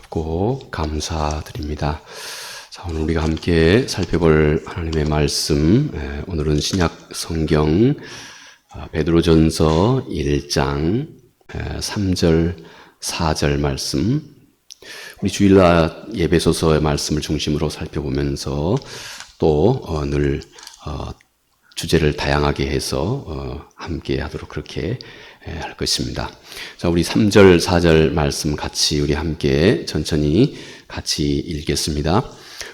고맙고 감사드립니다. 자, 오늘 우리가 함께 살펴볼 하나님의 말씀, 오늘은 신약 성경 베드로전서 1장 3절 4절 말씀, 우리 주일날 예배소서의 말씀을 중심으로 살펴보면서 또 늘 주제를 다양하게 해서 함께 하도록 그렇게 할 것입니다. 자, 우리 3절, 4절 말씀 같이 우리 함께 천천히 같이 읽겠습니다.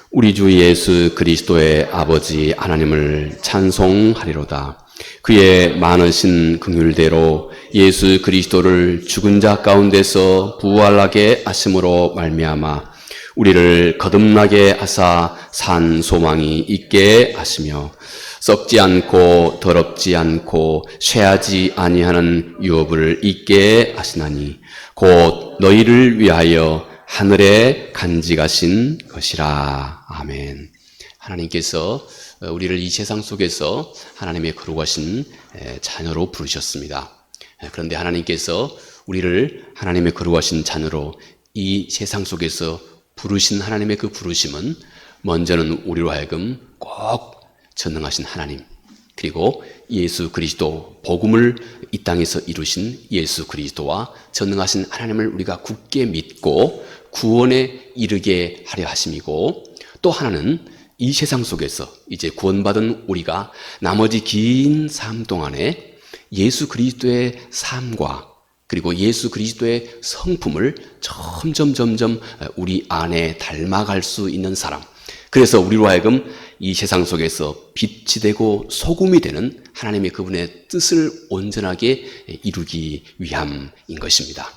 우리 주 예수 그리스도의 아버지 하나님을 찬송하리로다. 그의 많으신 긍휼대로 예수 그리스도를 죽은 자 가운데서 부활하게 하심으로 말미암아 우리를 거듭나게 하사 산 소망이 있게 하시며 썩지 않고 더럽지 않고 쇠하지 아니하는 유업을 있게 하시나니 곧 너희를 위하여 하늘에 간직하신 것이라. 아멘. 하나님께서 우리를 이 세상 속에서 하나님의 거룩하신 자녀로 부르셨습니다. 그런데 하나님께서 우리를 하나님의 거룩하신 자녀로 이 세상 속에서 부르신 하나님의 그 부르심은 먼저는 우리로 하여금 꼭 전능하신 하나님, 그리고 예수 그리스도, 복음을 이 땅에서 이루신 예수 그리스도와 전능하신 하나님을 우리가 굳게 믿고 구원에 이르게 하려 하심이고, 또 하나는 이 세상 속에서 이제 구원받은 우리가 나머지 긴 삶 동안에 예수 그리스도의 삶과 그리고 예수 그리스도의 성품을 점점 우리 안에 닮아갈 수 있는 사람, 그래서 우리로 하여금 이 세상 속에서 빛이 되고 소금이 되는 하나님의 그분의 뜻을 온전하게 이루기 위함인 것입니다.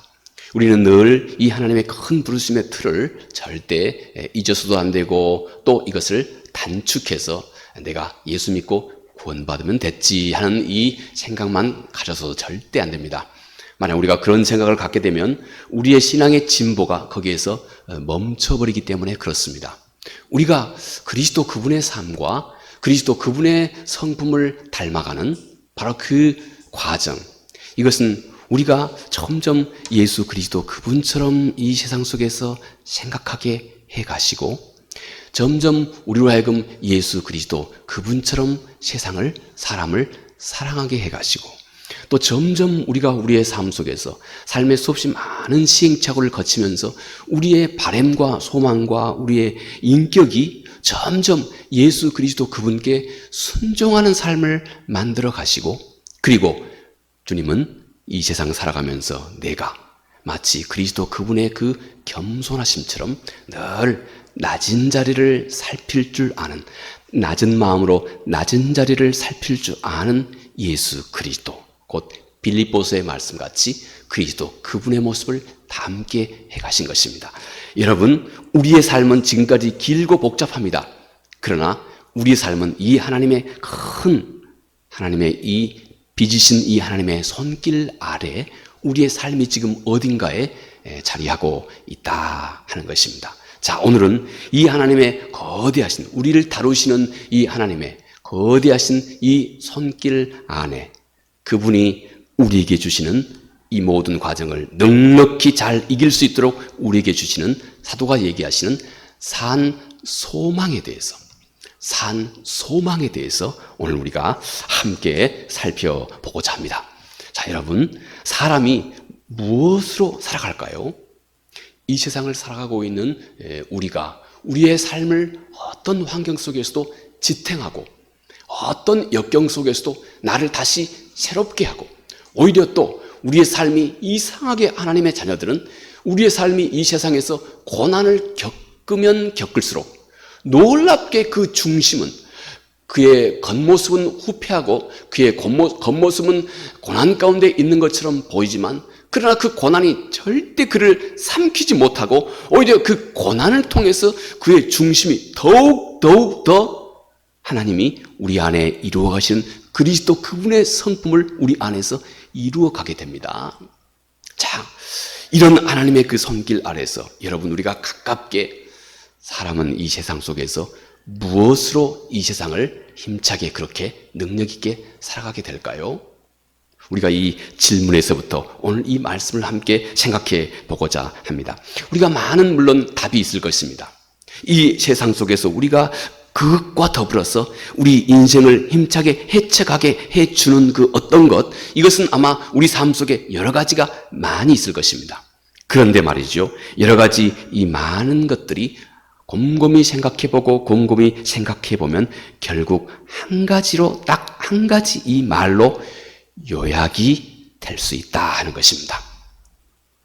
우리는 늘 이 하나님의 큰 부르심의 틀을 절대 잊어서도 안 되고, 또 이것을 단축해서 내가 예수 믿고 구원받으면 됐지 하는 이 생각만 가져서도 절대 안 됩니다. 만약 우리가 그런 생각을 갖게 되면 우리의 신앙의 진보가 거기에서 멈춰버리기 때문에 그렇습니다. 우리가 그리스도 그분의 삶과 그리스도 그분의 성품을 닮아가는 바로 그 과정, 이것은 우리가 점점 예수 그리스도 그분처럼 이 세상 속에서 생각하게 해가시고, 점점 우리로 하여금 예수 그리스도 그분처럼 세상을, 사람을 사랑하게 해가시고, 또 점점 우리가 우리의 삶 속에서 삶의 수없이 많은 시행착오를 거치면서 우리의 바램과 소망과 우리의 인격이 점점 예수 그리스도 그분께 순종하는 삶을 만들어 가시고, 그리고 주님은 이 세상 살아가면서 내가 마치 그리스도 그분의 그 겸손하심처럼 늘 낮은 자리를 살필 줄 아는, 낮은 마음으로 낮은 자리를 살필 줄 아는 예수 그리스도, 곧 빌립보서의 말씀같이 그리스도 그분의 모습을 담게 해가신 것입니다. 여러분, 우리의 삶은 지금까지 길고 복잡합니다. 그러나 우리의 삶은 이 하나님의 큰, 하나님의 이 빚으신 이 하나님의 손길 아래 우리의 삶이 지금 어딘가에 자리하고 있다 하는 것입니다. 자, 오늘은 이 하나님의 거대하신, 우리를 다루시는 이 하나님의 거대하신 이 손길 안에 그분이 우리에게 주시는 이 모든 과정을 넉넉히 잘 이길 수 있도록 우리에게 주시는, 사도가 얘기하시는 산 소망에 대해서 오늘 우리가 함께 살펴보고자 합니다. 자, 여러분, 사람이 무엇으로 살아갈까요? 이 세상을 살아가고 있는 우리가 우리의 삶을 어떤 환경 속에서도 지탱하고, 어떤 역경 속에서도 나를 다시 새롭게 하고, 오히려 또 우리의 삶이 이상하게, 하나님의 자녀들은 우리의 삶이 이 세상에서 고난을 겪으면 겪을수록 놀랍게 그 중심은, 그의 겉모습은 후패하고 그의 겉모습은 고난 가운데 있는 것처럼 보이지만, 그러나 그 고난이 절대 그를 삼키지 못하고 오히려 그 고난을 통해서 그의 중심이 더욱 더 하나님이 우리 안에 이루어 가시는 그리스도 그분의 성품을 우리 안에서 이루어 가게 됩니다. 자, 이런 하나님의 그 손길 아래서 여러분, 우리가 가깝게, 사람은 이 세상 속에서 무엇으로 이 세상을 힘차게 그렇게 능력 있게 살아가게 될까요? 우리가 이 질문에서부터 오늘 이 말씀을 함께 생각해 보고자 합니다. 우리가 많은 물론 답이 있을 것입니다. 이 세상 속에서 우리가 그것과 더불어서 우리 인생을 힘차게 해쳐가게 해주는 그 어떤 것, 이것은 아마 우리 삶 속에 여러 가지가 많이 있을 것입니다. 그런데 말이죠, 여러 가지 이 많은 것들이 곰곰이 생각해보고 곰곰이 생각해보면 결국 한 가지로, 딱 한 가지 이 말로 요약이 될 수 있다 하는 것입니다.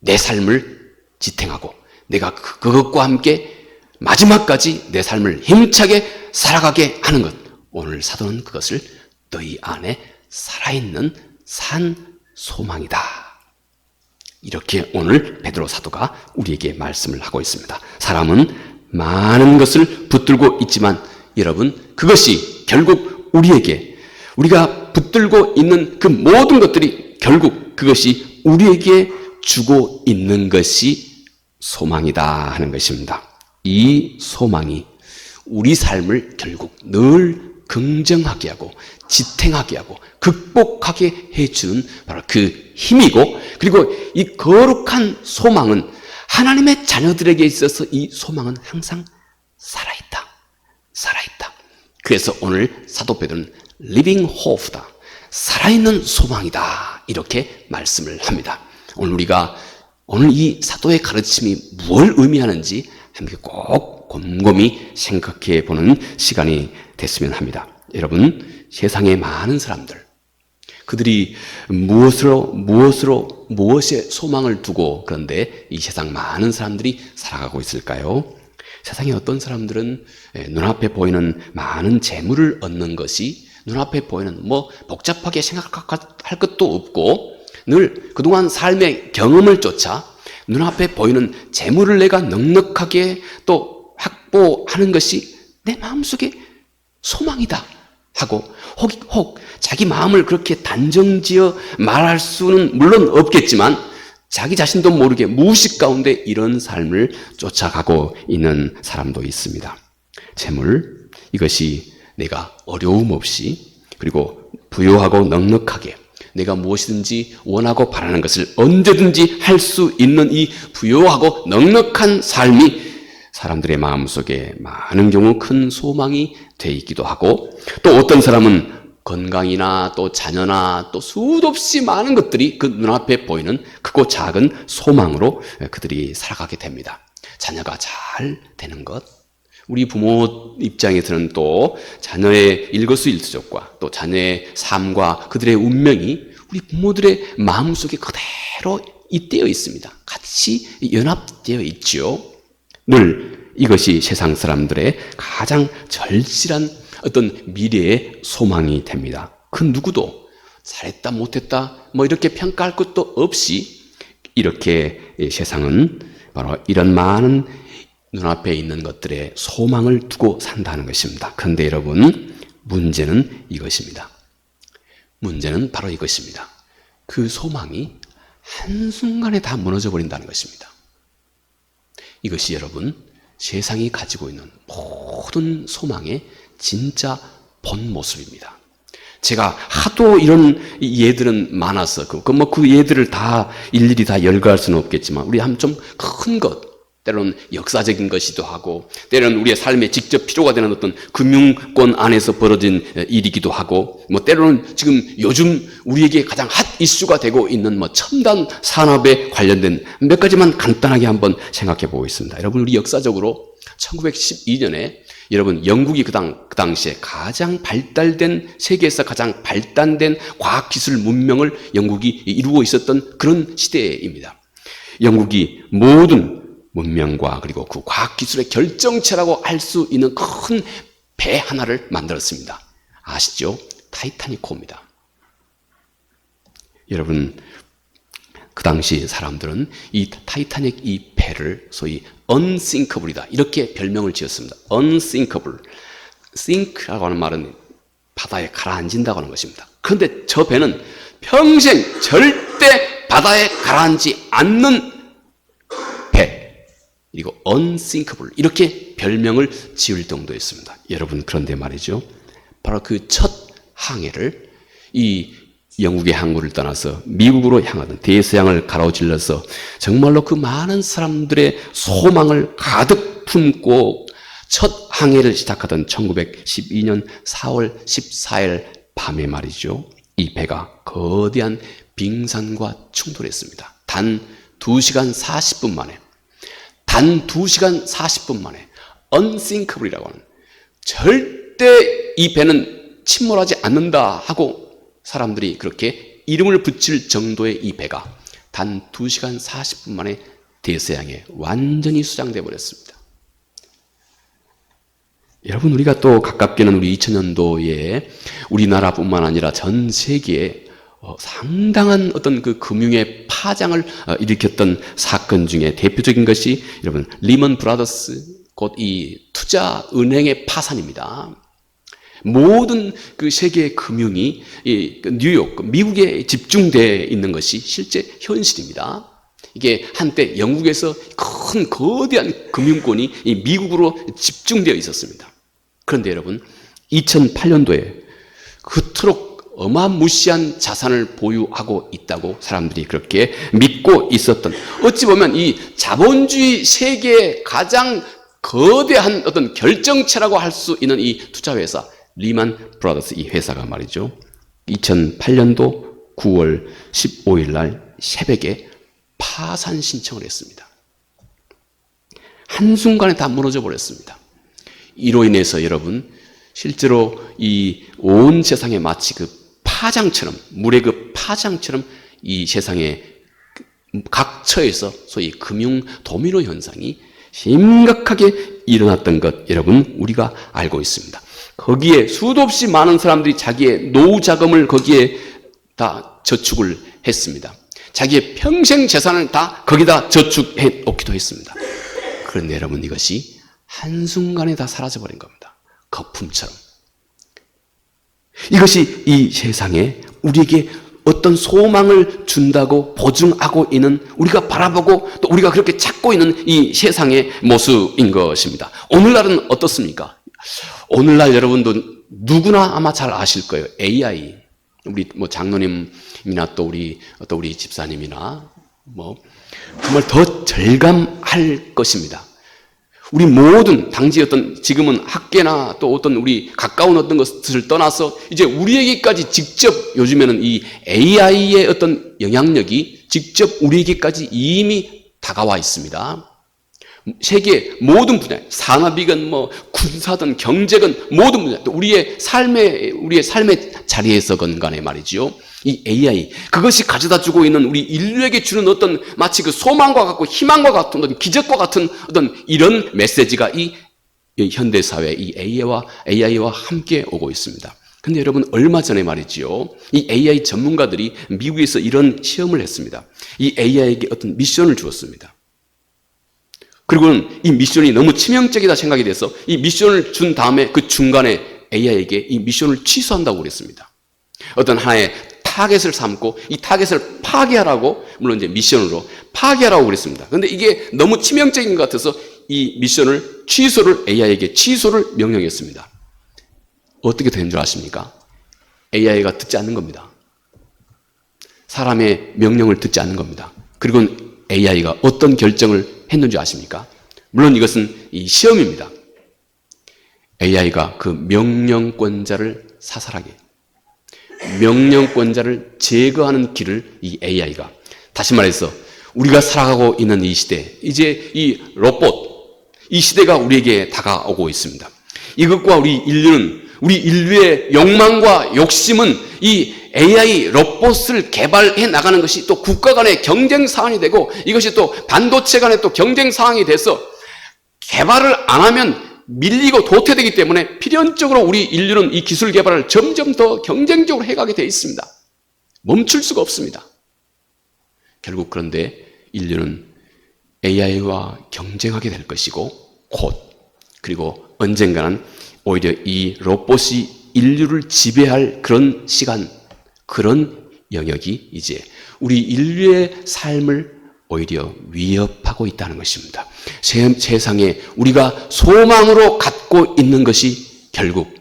내 삶을 지탱하고 내가 그것과 함께 마지막까지 내 삶을 힘차게 살아가게 하는 것. 오늘 사도는 그것을 너희 안에 살아있는 산 소망이다. 이렇게 오늘 베드로 사도가 우리에게 말씀을 하고 있습니다. 사람은 많은 것을 붙들고 있지만 여러분, 그것이 결국 우리가 붙들고 있는 그 모든 것들이 결국 그것이 우리에게 주고 있는 것이 소망이다 하는 것입니다. 이 소망이 우리 삶을 결국 늘 긍정하게 하고 지탱하게 하고 극복하게 해주는 바로 그 힘이고, 그리고 이 거룩한 소망은 하나님의 자녀들에게 있어서 이 소망은 항상 살아있다. 그래서 오늘 사도 베드로는 living hope다. 살아있는 소망이다. 이렇게 말씀을 합니다. 오늘 이 사도의 가르침이 뭘 의미하는지 함께 꼭 곰곰이 생각해 보는 시간이 됐으면 합니다. 여러분, 세상의 많은 사람들, 그들이 무엇에 소망을 두고 그런데 이 세상 많은 사람들이 살아가고 있을까요? 세상에 어떤 사람들은 눈앞에 보이는 많은 재물을 얻는 것이 눈앞에 보이는 복잡하게 생각할 것도 없고 늘 그동안 삶의 경험을 쫓아 눈앞에 보이는 재물을 내가 넉넉하게 또 확보하는 것이 내 마음속에 소망이다 하고 혹 자기 마음을 그렇게 단정지어 말할 수는 물론 없겠지만 자기 자신도 모르게 무의식 가운데 이런 삶을 쫓아가고 있는 사람도 있습니다. 재물, 이것이 내가 어려움 없이 그리고 부유하고 넉넉하게 내가 무엇이든지 원하고 바라는 것을 언제든지 할 수 있는 이 부유하고 넉넉한 삶이 사람들의 마음속에 많은 경우 큰 소망이 돼 있기도 하고, 또 어떤 사람은 건강이나 또 자녀나 또 수도 없이 많은 것들이 그 눈앞에 보이는 크고 작은 소망으로 그들이 살아가게 됩니다. 자녀가 잘 되는 것, 우리 부모 입장에서는 또 자녀의 일거수일투족과 또 자녀의 삶과 그들의 운명이 우리 부모들의 마음속에 그대로 잇대어 있습니다. 같이 연합되어 있지요. 늘 이것이 세상 사람들의 가장 절실한 어떤 미래의 소망이 됩니다. 그 누구도 잘했다 못했다 이렇게 평가할 것도 없이 이렇게 세상은 바로 이런 많은 눈앞에 있는 것들의 소망을 두고 산다는 것입니다. 그런데 여러분, 문제는 이것입니다. 문제는 바로 이것입니다. 그 소망이 한순간에 다 무너져 버린다는 것입니다. 이것이 여러분, 세상이 가지고 있는 모든 소망의 진짜 본 모습입니다. 제가 하도 이런 예들은 많아서 그 예들을 다 일일이 다 열거할 수는 없겠지만 우리 한 좀 큰 것, 때로는 역사적인 것이기도 하고 때로는 우리의 삶에 직접 필요가 되는 어떤 금융권 안에서 벌어진 일이기도 하고 때로는 지금 요즘 우리에게 가장 핫 이슈가 되고 있는 첨단 산업에 관련된 몇 가지만 간단하게 한번 생각해 보겠습니다. 여러분, 우리 역사적으로 1912년에 여러분 영국이 그 당시에 가장 발달된, 세계에서 가장 발달된 과학기술 문명을 영국이 이루고 있었던 그런 시대입니다. 영국이 모든 문명과 그리고 그 과학기술의 결정체라고 할 수 있는 큰 배 하나를 만들었습니다. 아시죠? 타이타닉호입니다. 여러분, 그 당시 사람들은 이 타이타닉 이 배를 소위 unsinkable이다 이렇게 별명을 지었습니다. unsinkable. sink라고 하는 말은 바다에 가라앉는다고 하는 것입니다. 그런데 저 배는 평생 절대 바다에 가라앉지 않는 배, 그리고 unsinkable 이렇게 별명을 지을 정도였습니다. 여러분, 그런데 말이죠, 바로 그 첫 항해를 이 영국의 항구를 떠나서 미국으로 향하던 대서양을 가로질러서 정말로 그 많은 사람들의 소망을 가득 품고 첫 항해를 시작하던 1912년 4월 14일 밤에 말이죠. 이 배가 거대한 빙산과 충돌했습니다. 단 2시간 40분 만에, 단 2시간 40분 만에 unthinkable이라고 하는, 절대 이 배는 침몰하지 않는다 하고 사람들이 그렇게 이름을 붙일 정도의 이 배가 단 2시간 40분 만에 대서양에 완전히 수장돼 버렸습니다. 여러분, 우리가 또 가깝게는 우리 2000년도에 우리나라뿐만 아니라 전 세계에 상당한 어떤 그 금융의 파장을 일으켰던 사건 중에 대표적인 것이 여러분 리먼 브라더스, 곧 이 투자 은행의 파산입니다. 모든 그 세계 금융이 뉴욕, 미국에 집중되어 있는 것이 실제 현실입니다. 이게 한때 영국에서 큰 거대한 금융권이 이 미국으로 집중되어 있었습니다. 그런데 여러분, 2008년도에 그토록 어마무시한 자산을 보유하고 있다고 사람들이 그렇게 믿고 있었던, 어찌 보면 이 자본주의 세계의 가장 거대한 어떤 결정체라고 할 수 있는 이 투자회사 리만 브라더스, 이 회사가 말이죠, 2008년도 9월 15일 날 새벽에 파산 신청을 했습니다. 한순간에 다 무너져 버렸습니다. 이로 인해서 여러분, 실제로 이 온 세상에 마치 그 파장처럼, 물의 그 파장처럼 이 세상의 각 처에서 소위 금융 도미노 현상이 심각하게 일어났던 것, 여러분 우리가 알고 있습니다. 거기에 수도 없이 많은 사람들이 자기의 노후 자금을 거기에 다 저축을 했습니다. 자기의 평생 재산을 다 거기다 저축해 놓기도 했습니다. 그런데 여러분, 이것이 한순간에 다 사라져버린 겁니다. 거품처럼. 이것이 이 세상에 우리에게 어떤 소망을 준다고 보증하고 있는, 우리가 바라보고 또 우리가 그렇게 찾고 있는 이 세상의 모습인 것입니다. 오늘날은 어떻습니까? 오늘날 여러분도 누구나 아마 잘 아실 거예요. AI. 우리 뭐 장로님이나 또 우리 집사님이나 뭐 정말 더 절감할 것입니다. 우리 모든 당시 지금은 학계나 또 어떤 우리 가까운 어떤 것을 떠나서 이제 우리에게까지 직접, 요즘에는 이 AI의 어떤 영향력이 직접 우리에게까지 이미 다가와 있습니다. 세계 모든 분야, 산업이건 뭐 군사든 경제건 모든 분야, 또 우리의 삶의 자리에서건 간에 말이죠, 이 AI, 그것이 가져다 주고 있는 우리 인류에게 주는 어떤 마치 그 소망과 같고 희망과 같은 어떤 기적과 같은 어떤 이런 메시지가 이 현대사회 이 AI와 함께 오고 있습니다. 근데 여러분, 얼마 전에 말이죠, 이 AI 전문가들이 미국에서 이런 시험을 했습니다. 이 AI에게 어떤 미션을 주었습니다. 그리고는 이 미션이 너무 치명적이다 생각이 돼서 이 미션을 준 다음에 그 중간에 AI에게 이 미션을 취소한다고 그랬습니다. 어떤 하나의 타겟을 삼고 이 타겟을 파괴하라고, 물론 이제 미션으로 파괴하라고 그랬습니다. 그런데 이게 너무 치명적인 것 같아서 이 미션을 AI에게 취소를 명령했습니다. 어떻게 된 줄 아십니까? AI가 듣지 않는 겁니다. 사람의 명령을 듣지 않는 겁니다. 그리고 AI가 어떤 결정을 했는지 아십니까? 물론 이것은 이 시험입니다. AI가 그 명령권자를 사살하게, 명령권자를 제거하는 길을 이 AI가, 다시 말해서 우리가 살아가고 있는 이 시대, 이제 이 로봇, 이 시대가 우리에게 다가오고 있습니다. 이것과 우리 인류의 욕망과 욕심은 이 AI 로봇을 개발해 나가는 것이 또 국가 간의 경쟁 사안이 되고, 이것이 또 반도체 간의 또 경쟁 사항이 돼서 개발을 안 하면 밀리고 도태되기 때문에 필연적으로 우리 인류는 이 기술 개발을 점점 더 경쟁적으로 해가게 되어 있습니다. 멈출 수가 없습니다. 결국 그런데 인류는 AI와 경쟁하게 될 것이고, 그리고 언젠가는 오히려 이 로봇이 인류를 지배할 그런 시간, 그런 영역이 이제 우리 인류의 삶을 오히려 위협하고 있다는 것입니다. 세상에 우리가 소망으로 갖고 있는 것이 결국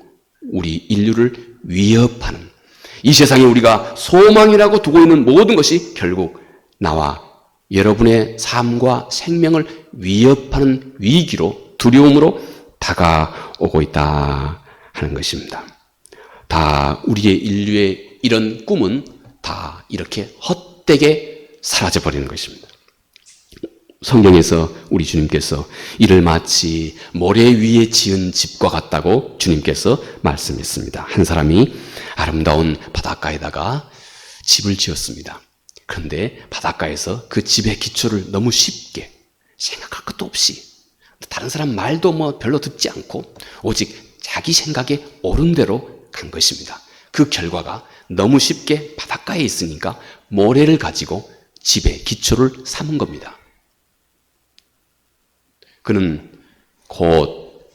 우리 인류를 위협하는, 이 세상에 우리가 소망이라고 두고 있는 모든 것이 결국 나와 여러분의 삶과 생명을 위협하는 위기로, 두려움으로 다가오고 있다 하는 것입니다. 다 우리의 인류의 이런 꿈은 다 이렇게 헛되게 사라져버리는 것입니다. 성경에서 우리 주님께서 이를 마치 모래 위에 지은 집과 같다고 주님께서 말씀했습니다. 한 사람이 아름다운 바닷가에다가 집을 지었습니다. 그런데 바닷가에서 그 집의 기초를 너무 쉽게 생각할 것도 없이 다른 사람 말도 별로 듣지 않고 오직 자기 생각에 옳은 대로 간 것입니다. 그 결과가 너무 쉽게 바닷가에 있으니까 모래를 가지고 집의 기초를 삼은 겁니다. 그는 곧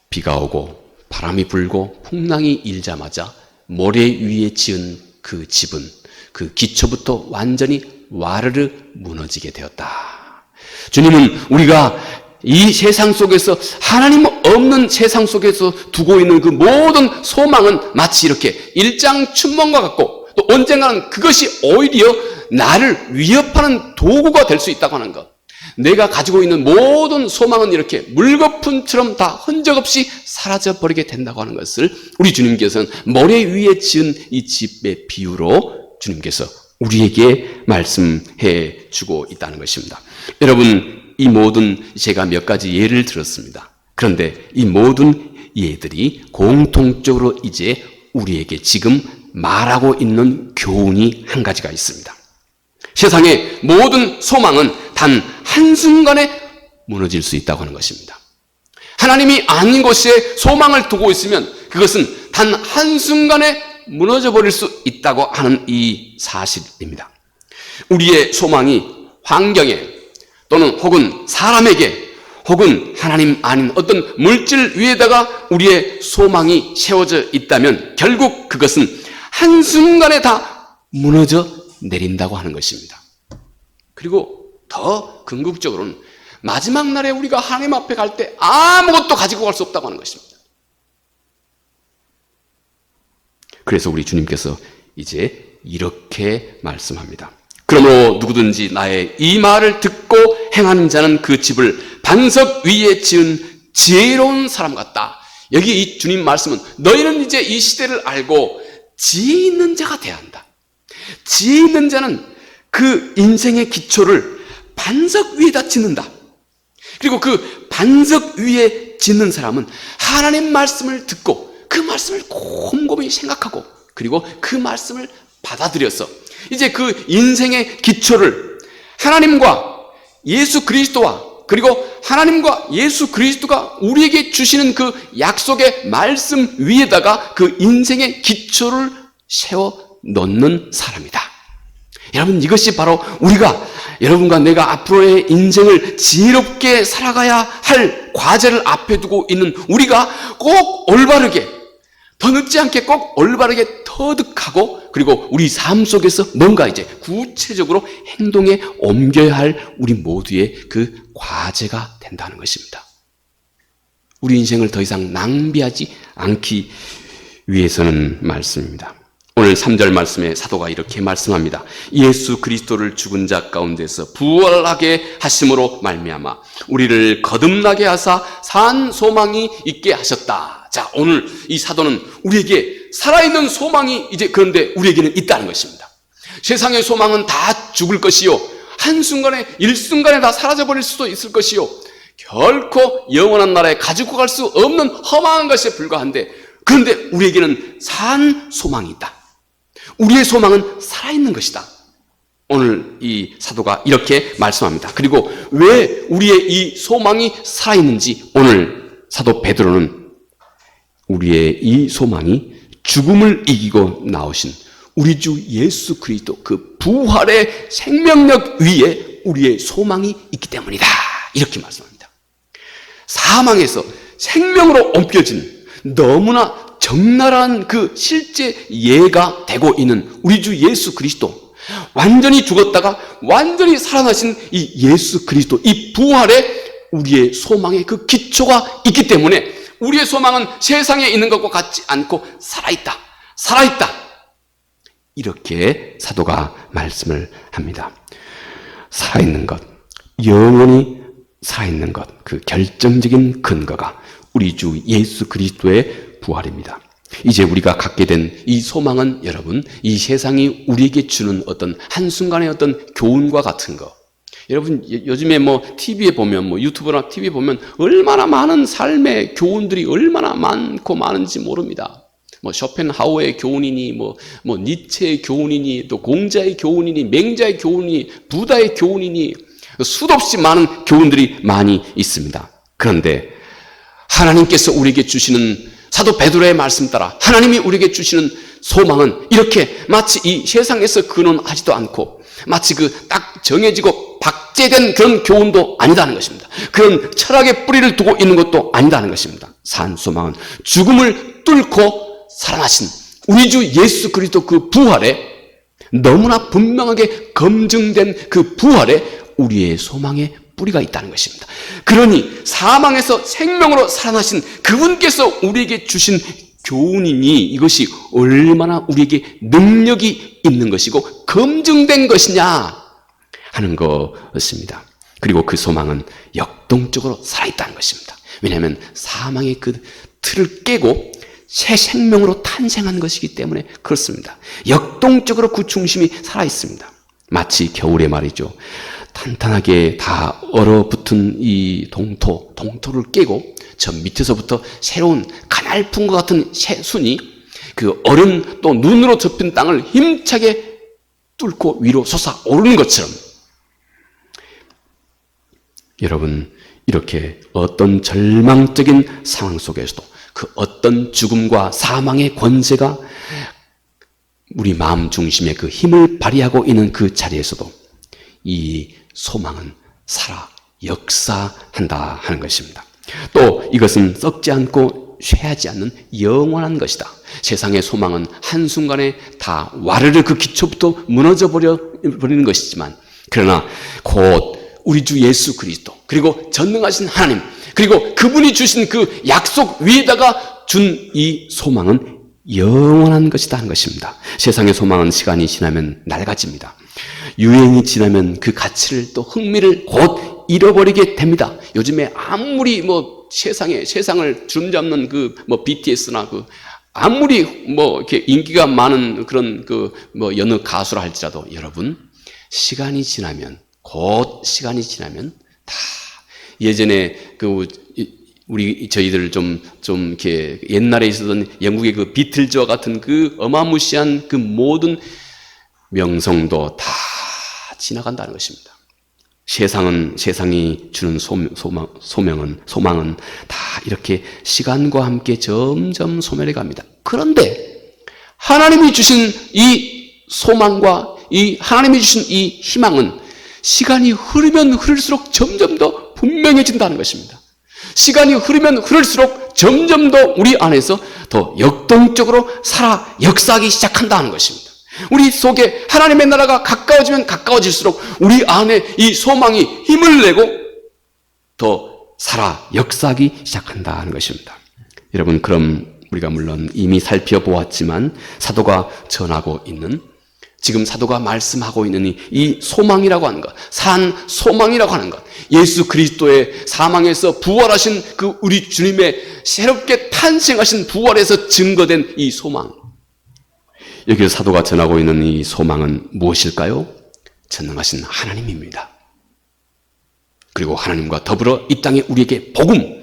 비가 오고 바람이 불고 풍랑이 일자마자 모래 위에 지은 그 집은 그 기초부터 완전히 와르르 무너지게 되었다. 주님은 우리가 이 세상 속에서 하나님 없는 세상 속에서 두고 있는 그 모든 소망은 마치 이렇게 일장춘몽과 같고 또 언젠가는 그것이 오히려 나를 위협하는 도구가 될 수 있다고 하는 것. 내가 가지고 있는 모든 소망은 이렇게 물거품처럼 다 흔적 없이 사라져버리게 된다고 하는 것을 우리 주님께서는 모래 위에 지은 이 집의 비유로 주님께서 우리에게 말씀해 주고 있다는 것입니다. 여러분, 이 모든 제가 몇 가지 예를 들었습니다. 그런데 이 모든 예들이 공통적으로 이제 우리에게 지금 말하고 있는 교훈이 한 가지가 있습니다. 세상의 모든 소망은 단 한순간에 무너질 수 있다고 하는 것입니다. 하나님이 아닌 곳에 소망을 두고 있으면 그것은 단 한순간에 무너져 버릴 수 있다고 하는 이 사실입니다. 우리의 소망이 환경에 또는 혹은 사람에게 혹은 하나님 아닌 어떤 물질 위에다가 우리의 소망이 세워져 있다면 결국 그것은 한순간에 다 무너져 내린다고 하는 것입니다. 그리고 더 궁극적으로는 마지막 날에 우리가 하나님 앞에 갈 때 아무것도 가지고 갈 수 없다고 하는 것입니다. 그래서 우리 주님께서 이제 이렇게 말씀합니다. 그러므로 누구든지 나의 이 말을 듣고 행하는 자는 그 집을 반석 위에 지은 지혜로운 사람 같다. 여기 이 주님 말씀은 너희는 이제 이 시대를 알고 지혜 있는 자가 돼야 한다. 지혜 있는 자는 그 인생의 기초를 반석 위에다 짓는다. 그리고 그 반석 위에 짓는 사람은 하나님 말씀을 듣고 그 말씀을 곰곰이 생각하고 그리고 그 말씀을 받아들여서 이제 그 인생의 기초를 하나님과 예수 그리스도와 그리고 하나님과 예수 그리스도가 우리에게 주시는 그 약속의 말씀 위에다가 그 인생의 기초를 세워 놓는 사람이다. 여러분, 이것이 바로 우리가 여러분과 내가 앞으로의 인생을 지혜롭게 살아가야 할 과제를 앞에 두고 있는 우리가 꼭 올바르게 더 늦지 않게 꼭 올바르게 터득하고 그리고 우리 삶 속에서 뭔가 이제 구체적으로 행동에 옮겨야 할 우리 모두의 그 과제가 된다는 것입니다. 우리 인생을 더 이상 낭비하지 않기 위해서는 말씀입니다. 오늘 3절 말씀에 사도가 이렇게 말씀합니다. 예수 그리스도를 죽은 자 가운데서 부활하게 하심으로 말미암아 우리를 거듭나게 하사 산 소망이 있게 하셨다. 자, 오늘 이 사도는 우리에게 살아있는 소망이 이제 그런데 우리에게는 있다는 것입니다. 세상의 소망은 다 죽을 것이요 한순간에 일순간에 다 사라져버릴 수도 있을 것이요 결코 영원한 나라에 가지고 갈 수 없는 허망한 것에 불과한데 그런데 우리에게는 산 소망이 있다. 우리의 소망은 살아있는 것이다. 오늘 이 사도가 이렇게 말씀합니다. 그리고 왜 우리의 이 소망이 살아있는지 오늘 사도 베드로는 우리의 이 소망이 죽음을 이기고 나오신 우리 주 예수 그리스도 그 부활의 생명력 위에 우리의 소망이 있기 때문이다. 이렇게 말씀합니다. 사망에서 생명으로 옮겨진 너무나 적나라한 그 실제 예가 되고 있는 우리 주 예수 그리스도, 완전히 죽었다가 완전히 살아나신 이 예수 그리스도, 이 부활에 우리의 소망의 그 기초가 있기 때문에 우리의 소망은 세상에 있는 것과 같지 않고 살아있다. 살아있다. 이렇게 사도가 말씀을 합니다. 살아있는 것, 영원히 살아있는 것, 그 결정적인 근거가 우리 주 예수 그리스도의 부활입니다. 이제 우리가 갖게 된 이 소망은 여러분, 이 세상이 우리에게 주는 어떤 한순간의 어떤 교훈과 같은 거. 여러분, 요즘에 TV에 보면, 유튜브나 TV에 보면 얼마나 많은 삶의 교훈들이 얼마나 많고 많은지 모릅니다. 쇼펜하우어의 교훈이니, 니체의 교훈이니, 또 공자의 교훈이니, 맹자의 교훈이니, 부다의 교훈이니, 수도 없이 많은 교훈들이 많이 있습니다. 그런데 하나님께서 우리에게 주시는 사도 베드로의 말씀 따라 하나님이 우리에게 주시는 소망은 이렇게 마치 이 세상에서 근원하지도 않고 마치 딱 정해지고 박제된 그런 교훈도 아니다는 것입니다. 그런 철학의 뿌리를 두고 있는 것도 아니다는 것입니다. 산 소망은 죽음을 뚫고 살아나신 우리 주 예수 그리스도 그 부활에 너무나 분명하게 검증된 그 부활에 우리의 소망의 뿌리가 있다는 것입니다. 그러니 사망에서 생명으로 살아나신 그분께서 우리에게 주신 교훈이니 이것이 얼마나 우리에게 능력이 있는 것이고 검증된 것이냐 하는 것입니다. 그리고 그 소망은 역동적으로 살아있다는 것입니다. 왜냐하면 사망의 그 틀을 깨고 새 생명으로 탄생한 것이기 때문에 그렇습니다. 역동적으로 그 중심이 살아있습니다. 마치 겨울에 말이죠. 탄탄하게 다 얼어붙은 이 동토를 깨고 저 밑에서부터 새로운 가냘픈 것 같은 새순이 그 얼음 또 눈으로 접힌 땅을 힘차게 뚫고 위로 솟아오르는 것처럼 여러분 이렇게 어떤 절망적인 상황 속에서도 그 어떤 죽음과 사망의 권세가 우리 마음 중심에 그 힘을 발휘하고 있는 그 자리에서도 이 소망은 살아 역사한다 하는 것입니다. 또 이것은 썩지 않고 쇠하지 않는 영원한 것이다. 세상의 소망은 한순간에 다 와르르 그 기초부터 무너져 버리는 것이지만 그러나 곧 우리 주 예수 그리스도 그리고 전능하신 하나님 그리고 그분이 주신 그 약속 위에다가 준 이 소망은 영원한 것이다 하는 것입니다. 세상의 소망은 시간이 지나면 낡아집니다. 유행이 지나면 그 가치를 또 흥미를 곧 잃어버리게 됩니다. 요즘에 아무리 세상을 주름잡는 BTS나 아무리 이렇게 인기가 많은 그런 여느 가수라 할지라도 여러분 시간이 지나면 다 예전에 저희들 좀 이렇게 옛날에 있었던 영국의 그 비틀즈와 같은 그 어마무시한 그 모든 명성도 다 지나간다는 것입니다. 세상이 주는 소망은 다 이렇게 시간과 함께 점점 소멸해 갑니다. 그런데 하나님이 주신 이 소망과 하나님이 주신 이 희망은 시간이 흐르면 흐를수록 점점 더 분명해진다는 것입니다. 시간이 흐르면 흐를수록 점점 더 우리 안에서 더 역동적으로 살아 역사하기 시작한다는 것입니다. 우리 속에 하나님의 나라가 가까워지면 가까워질수록 우리 안에 이 소망이 힘을 내고 더 살아 역사하기 시작한다는 것입니다. 여러분 그럼 우리가 물론 이미 살펴보았지만 사도가 전하고 있는 지금 사도가 말씀하고 있는 이 소망이라고 하는 것, 산 소망이라고 하는 것, 예수 그리스도의 사망에서 부활하신 그 우리 주님의 새롭게 탄생하신 부활에서 증거된 이 소망. 여기서 사도가 전하고 있는 이 소망은 무엇일까요? 전능하신 하나님입니다. 그리고 하나님과 더불어 이 땅에 우리에게 복음,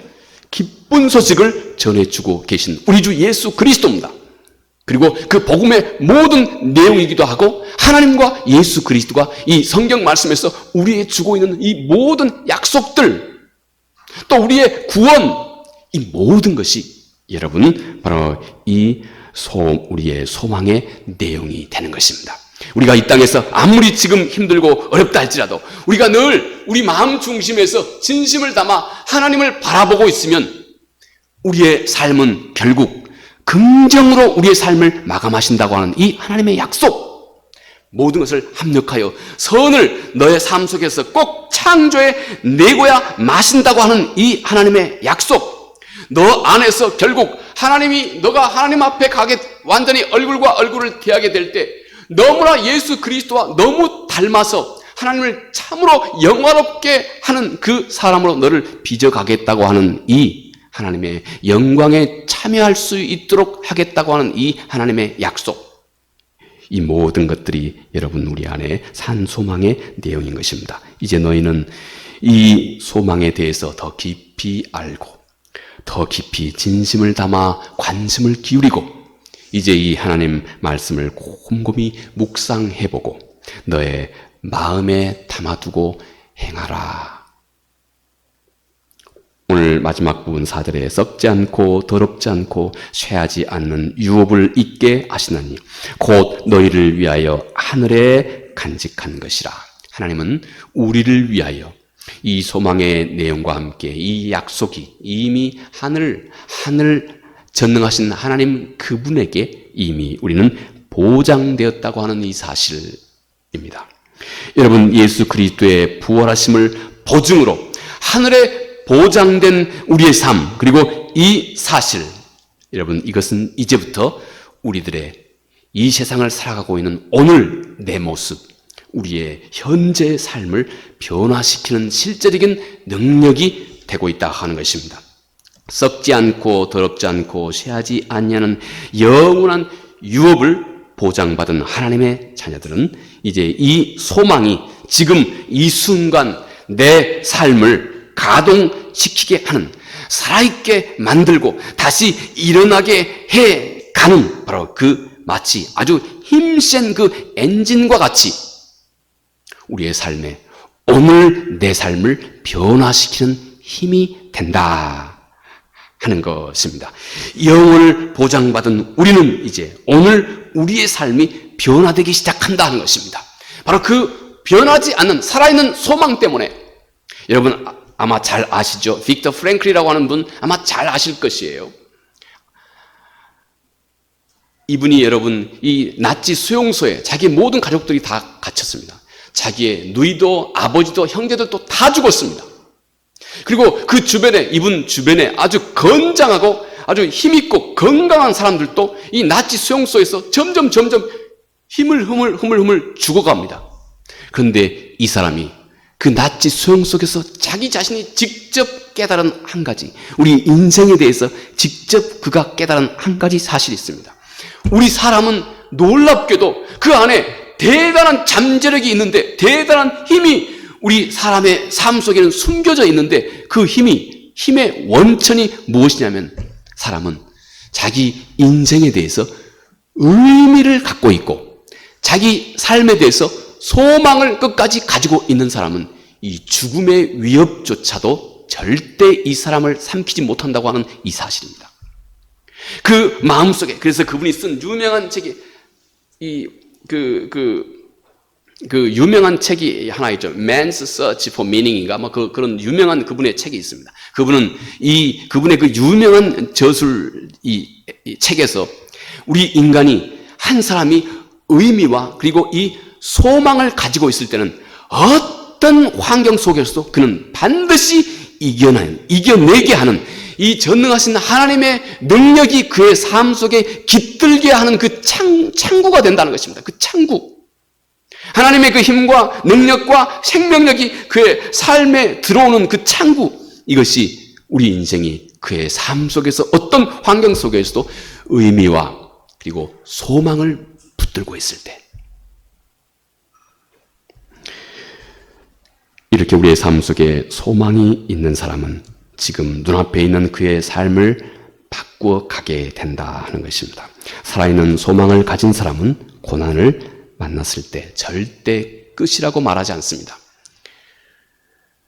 기쁜 소식을 전해주고 계신 우리 주 예수 그리스도입니다. 그리고 그 복음의 모든 내용이기도 하고 하나님과 예수 그리스도가 이 성경 말씀에서 우리에게 주고 있는 이 모든 약속들 또 우리의 구원 이 모든 것이 여러분 바로 우리의 소망의 내용이 되는 것입니다. 우리가 이 땅에서 아무리 지금 힘들고 어렵다 할지라도 우리가 늘 우리 마음 중심에서 진심을 담아 하나님을 바라보고 있으면 우리의 삶은 결국 긍정으로 우리의 삶을 마감하신다고 하는 이 하나님의 약속 모든 것을 합력하여 선을 너의 삶 속에서 꼭 창조해 내고야 마신다고 하는 이 하나님의 약속 너 안에서 결국 너가 하나님 앞에 가게 완전히 얼굴과 얼굴을 대하게 될 때 너무나 예수 그리스도와 너무 닮아서 하나님을 참으로 영화롭게 하는 그 사람으로 너를 빚어가겠다고 하는 이 하나님의 영광에 참여할 수 있도록 하겠다고 하는 이 하나님의 약속, 이 모든 것들이 여러분 우리 안에 산 소망의 내용인 것입니다. 이제 너희는 이 소망에 대해서 더 깊이 알고 더 깊이 진심을 담아 관심을 기울이고 이제 이 하나님 말씀을 곰곰이 묵상해보고 너의 마음에 담아두고 행하라. 오늘 마지막 부분 4절에 썩지 않고 더럽지 않고 쇠하지 않는 유업을 잊게 하시나니 곧 너희를 위하여 하늘에 간직한 것이라. 하나님은 우리를 위하여 이 소망의 내용과 함께 이 약속이 이미 하늘 전능하신 하나님 그분에게 이미 우리는 보장되었다고 하는 이 사실입니다. 여러분, 예수 그리스도의 부활하심을 보증으로 하늘에 보장된 우리의 삶, 그리고 이 사실, 여러분, 이것은 이제부터 우리들의 이 세상을 살아가고 있는 오늘 내 모습, 우리의 현재 삶을 변화시키는 실제적인 능력이 되고 있다 하는 것입니다. 썩지 않고 더럽지 않고 쇠하지 않냐는 영원한 유업을 보장받은 하나님의 자녀들은 이제 이 소망이 지금 이 순간 내 삶을 가동시키게 하는, 살아있게 만들고 다시 일어나게 해가는 바로 그 마치 아주 힘센 그 엔진과 같이 우리의 삶에 오늘 내 삶을 변화시키는 힘이 된다 하는 것입니다. 영원을 보장받은 우리는 이제 오늘 우리의 삶이 변화되기 시작한다 하는 것입니다. 바로 그 변하지 않는 살아있는 소망 때문에 여러분 아마 잘 아시죠? 빅터 프랭클이라고 하는 분 아마 잘 아실 것이에요. 이분이 여러분 이 나치 수용소에 자기 모든 가족들이 다 갇혔습니다. 자기의 누이도 아버지도 형제들도 다 죽었습니다. 그리고 그 주변에, 이분 주변에 아주 건장하고 아주 힘있고 건강한 사람들도 이 나치 수용소에서 점점 힘을 흐물흐물 죽어갑니다. 그런데 이 사람이 그 나치 수용 속에서 자기 자신이 직접 깨달은 한 가지, 우리 인생에 대해서 직접 그가 깨달은 한 가지 사실이 있습니다. 우리 사람은 놀랍게도 그 안에 대단한 잠재력이 있는데, 대단한 힘이 우리 사람의 삶 속에는 숨겨져 있는데, 그 힘의 원천이 무엇이냐면 사람은 자기 인생에 대해서 의미를 갖고 있고 자기 삶에 대해서 소망을 끝까지 가지고 있는 사람은 이 죽음의 위협조차도 절대 이 사람을 삼키지 못한다고 하는 이 사실입니다. 그 마음속에, 그래서 그분이 쓴 유명한 책이 유명한 책이 하나 있죠. Man's Search for Meaning인가? 그런 유명한 그분의 책이 있습니다. 그분의 그 유명한 저술 이 책에서 우리 인간이 한 사람이 의미와 그리고 이 소망을 가지고 있을 때는 어떤 환경 속에서도 그는 반드시 이겨내게 하는 이 전능하신 하나님의 능력이 그의 삶 속에 깃들게 하는 그 창구가 된다는 것입니다. 그 창구. 하나님의 그 힘과 능력과 생명력이 그의 삶에 들어오는 그 창구. 이것이 우리 인생이 그의 삶 속에서 어떤 환경 속에서도 의미와 그리고 소망을 붙들고 있을 때, 이렇게 우리의 삶 속에 소망이 있는 사람은 지금 눈앞에 있는 그의 삶을 바꾸어 가게 된다 하는 것입니다. 살아있는 소망을 가진 사람은 고난을 만났을 때 절대 끝이라고 말하지 않습니다.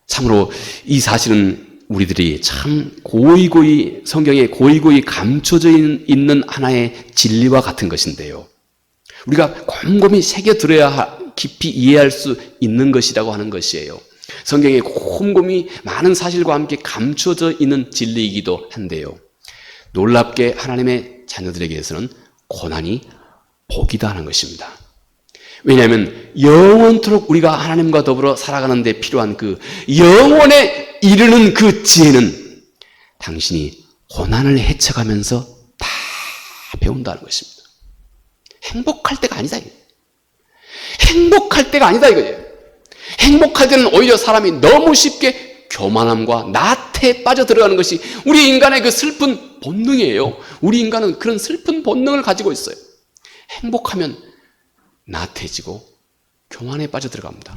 참으로 이 사실은 우리들이 참 성경에 고이고이 감춰져 있는 하나의 진리와 같은 것인데요. 우리가 곰곰이 새겨들어야 깊이 이해할 수 있는 것이라고 하는 것이에요. 성경에 곰곰이 많은 사실과 함께 감춰져 있는 진리이기도 한데요. 놀랍게 하나님의 자녀들에게서는 고난이 복이다 하는 것입니다. 왜냐하면 영원토록 우리가 하나님과 더불어 살아가는 데 필요한 그 영원에 이르는 그 지혜는 당신이 고난을 헤쳐가면서 다 배운다는 것입니다. 행복할 때가 아니다. 행복할 때가 아니다 이거예요. 행복할 때는 오히려 사람이 너무 쉽게 교만함과 나태에 빠져 들어가는 것이 우리 인간의 그 슬픈 본능이에요. 우리 인간은 그런 슬픈 본능을 가지고 있어요. 행복하면 나태해지고 교만에 빠져 들어갑니다.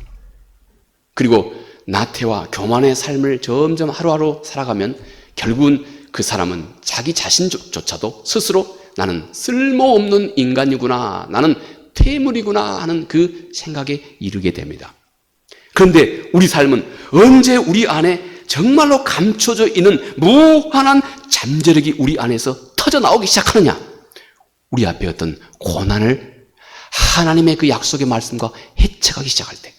그리고 나태와 교만의 삶을 점점 하루하루 살아가면 결국은 그 사람은 자기 자신조차도 스스로 나는 쓸모없는 인간이구나, 나는 퇴물이구나 하는 그 생각에 이르게 됩니다. 그런데 우리 삶은 언제 우리 안에 정말로 감춰져 있는 무한한 잠재력이 우리 안에서 터져 나오기 시작하느냐? 우리 앞에 어떤 고난을 하나님의 그 약속의 말씀과 해쳐가기 시작할 때,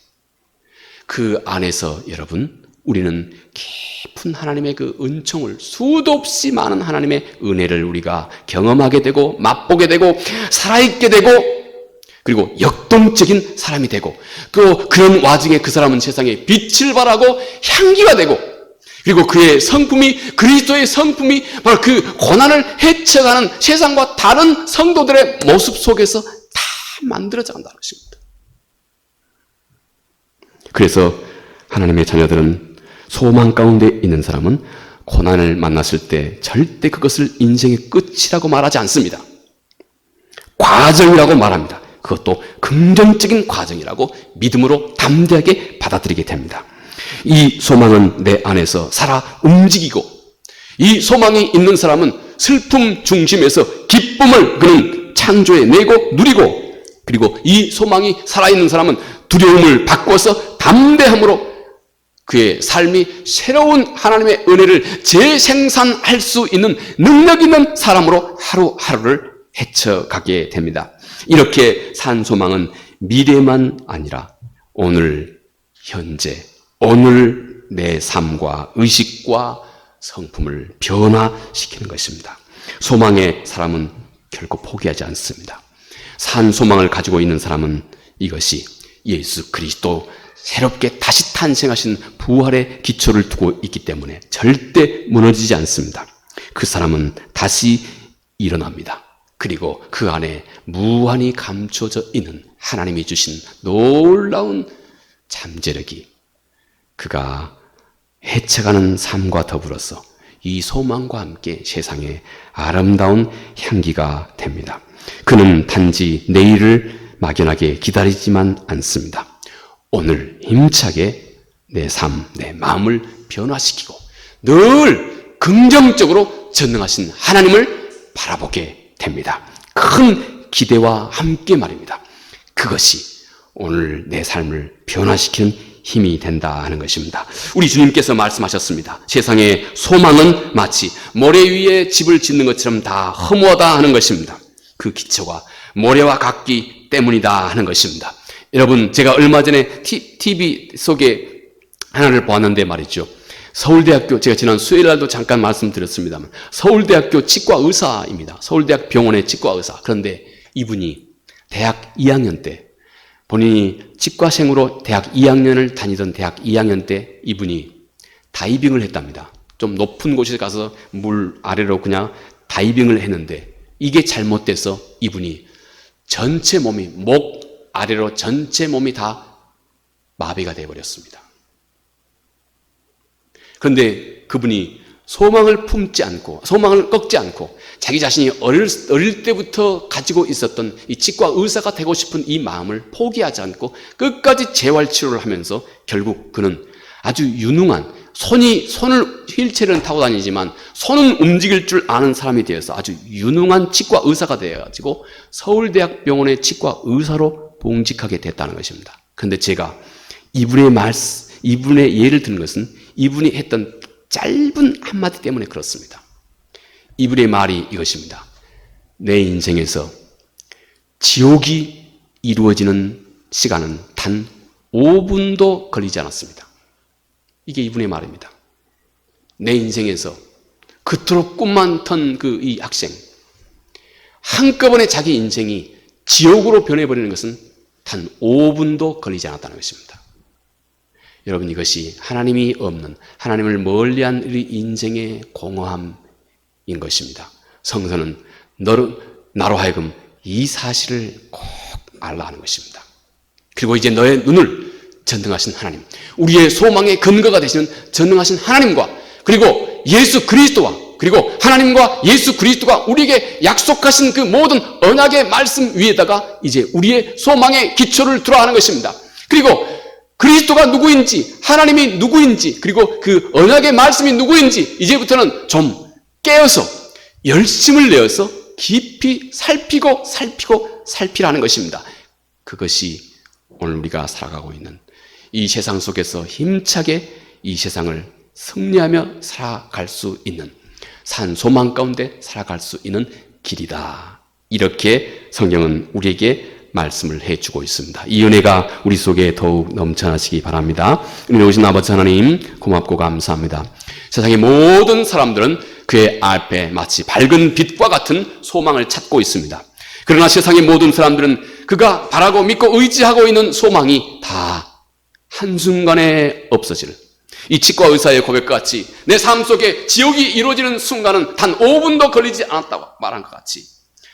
그 안에서 여러분, 우리는 깊은 하나님의 그 은총을, 수도 없이 많은 하나님의 은혜를 우리가 경험하게 되고 맛보게 되고 살아있게 되고, 그리고 역동적인 사람이 되고, 또 그런 와중에 그 사람은 세상에 빛을 발하고 향기가 되고, 그리고 그의 성품이, 그리스도의 성품이 바로 그 고난을 헤쳐가는 세상과 다른 성도들의 모습 속에서 다 만들어져 간다는 것입니다. 그래서 하나님의 자녀들은, 소망 가운데 있는 사람은 고난을 만났을 때 절대 그것을 인생의 끝이라고 말하지 않습니다. 과정이라고 말합니다. 그것도 긍정적인 과정이라고 믿음으로 담대하게 받아들이게 됩니다. 이 소망은 내 안에서 살아 움직이고, 이 소망이 있는 사람은 슬픔 중심에서 기쁨을 그는 창조해내고 누리고, 그리고 이 소망이 살아있는 사람은 두려움을 바꿔서 담대함으로 그의 삶이 새로운 하나님의 은혜를 재생산할 수 있는 능력 있는 사람으로 하루하루를 헤쳐가게 됩니다. 이렇게 산 소망은 미래만 아니라 오늘, 현재, 오늘 내 삶과 의식과 성품을 변화시키는 것입니다. 소망의 사람은 결코 포기하지 않습니다. 산 소망을 가지고 있는 사람은 이것이 예수 그리스도 새롭게 다시 탄생하신 부활의 기초를 두고 있기 때문에 절대 무너지지 않습니다. 그 사람은 다시 일어납니다. 그리고 그 안에 무한히 감춰져 있는 하나님이 주신 놀라운 잠재력이 그가 헤쳐가는 삶과 더불어서 이 소망과 함께 세상에 아름다운 향기가 됩니다. 그는 단지 내일을 막연하게 기다리지만 않습니다. 오늘 힘차게 내 삶, 내 마음을 변화시키고 늘 긍정적으로 전능하신 하나님을 바라보게 됩니다. 큰 기대와 함께 말입니다. 그것이 오늘 내 삶을 변화시키는 힘이 된다 하는 것입니다. 우리 주님께서 말씀하셨습니다. 세상의 소망은 마치 모래 위에 집을 짓는 것처럼 다 허무하다 하는 것입니다. 그 기초가 모래와 같기 때문이다 하는 것입니다. 여러분, 제가 얼마 전에 TV 속에 하나를 보았는데 말이죠. 서울대학교, 제가 지난 수요일 날도 잠깐 말씀드렸습니다만, 서울대학교 치과 의사입니다. 서울대학 병원의 치과 의사. 그런데 이분이 대학 2학년 때, 본인이 치과생으로 대학 2학년을 다니던 대학 2학년 때 이분이 다이빙을 했답니다. 좀 높은 곳에 가서 물 아래로 그냥 다이빙을 했는데 이게 잘못돼서 이분이 전체 몸이, 목 아래로 전체 몸이 다 마비가 되어버렸습니다. 그런데 그분이 소망을 품지 않고, 소망을 꺾지 않고, 자기 자신이 어릴 때부터 가지고 있었던 이 치과 의사가 되고 싶은 이 마음을 포기하지 않고 끝까지 재활치료를 하면서 결국 그는 아주 유능한, 손을 휠체어를 타고 다니지만 손은 움직일 줄 아는 사람이 되어서 아주 유능한 치과 의사가 되어가지고 서울대학 병원의 치과 의사로 봉직하게 됐다는 것입니다. 그런데 제가 이분의 예를 드는 것은 이분이 했던 짧은 한마디 때문에 그렇습니다. 이분의 말이 이것입니다. 내 인생에서 지옥이 이루어지는 시간은 단 5분도 걸리지 않았습니다. 이게 이분의 말입니다. 내 인생에서 그토록 꿈만 턴 이 학생, 한꺼번에 자기 인생이 지옥으로 변해버리는 것은 단 5분도 걸리지 않았다는 것입니다. 여러분, 이것이 하나님이 없는, 하나님을 멀리한 우리 인생의 공허함인 것입니다. 성서는 나로 하여금 이 사실을 꼭 알라 하는 것입니다. 그리고 이제 너의 눈을 전능하신 하나님, 우리의 소망의 근거가 되시는 전능하신 하나님과 그리고 예수 그리스도와 그리고 하나님과 예수 그리스도가 우리에게 약속하신 그 모든 언약의 말씀 위에다가 이제 우리의 소망의 기초를 들어가는 것입니다. 그리고 그리스도가 누구인지, 하나님이 누구인지, 그리고 그 언약의 말씀이 누구인지 이제부터는 좀 깨어서 열심을 내어서 깊이 살피라는 것입니다. 그것이 오늘 우리가 살아가고 있는 이 세상 속에서 힘차게 이 세상을 승리하며 살아갈 수 있는 산 소망 가운데 살아갈 수 있는 길이다. 이렇게 성경은 우리에게 말씀을 해주고 있습니다. 이 은혜가 우리 속에 더욱 넘쳐나시기 바랍니다. 은혜 오신 아버지 하나님 고맙고 감사합니다. 세상의 모든 사람들은 그의 앞에 마치 밝은 빛과 같은 소망을 찾고 있습니다. 그러나 세상의 모든 사람들은 그가 바라고 믿고 의지하고 있는 소망이 다 한순간에 없어지는 이 치과 의사의 고백과 같이 내 삶 속에 지옥이 이루어지는 순간은 단 5분도 걸리지 않았다고 말한 것 같이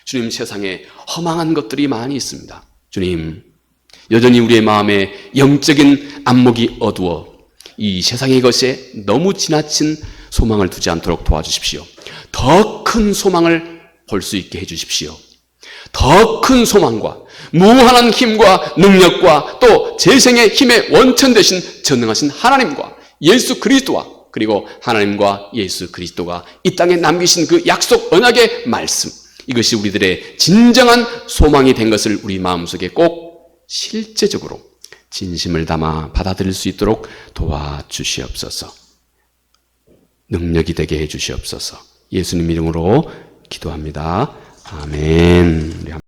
주님, 세상에 허망한 것들이 많이 있습니다. 주님, 여전히 우리의 마음에 영적인 안목이 어두워 이 세상의 것에 너무 지나친 소망을 두지 않도록 도와주십시오. 더 큰 소망을 볼 수 있게 해주십시오. 더 큰 소망과 무한한 힘과 능력과 또 재생의 힘의 원천 되신 전능하신 하나님과 예수 그리스도와 그리고 하나님과 예수 그리스도가 이 땅에 남기신 그 약속 언약의 말씀, 이것이 우리들의 진정한 소망이 된 것을 우리 마음속에 꼭 실제적으로 진심을 담아 받아들일 수 있도록 도와주시옵소서. 능력이 되게 해주시옵소서. 예수님 이름으로 기도합니다. 아멘.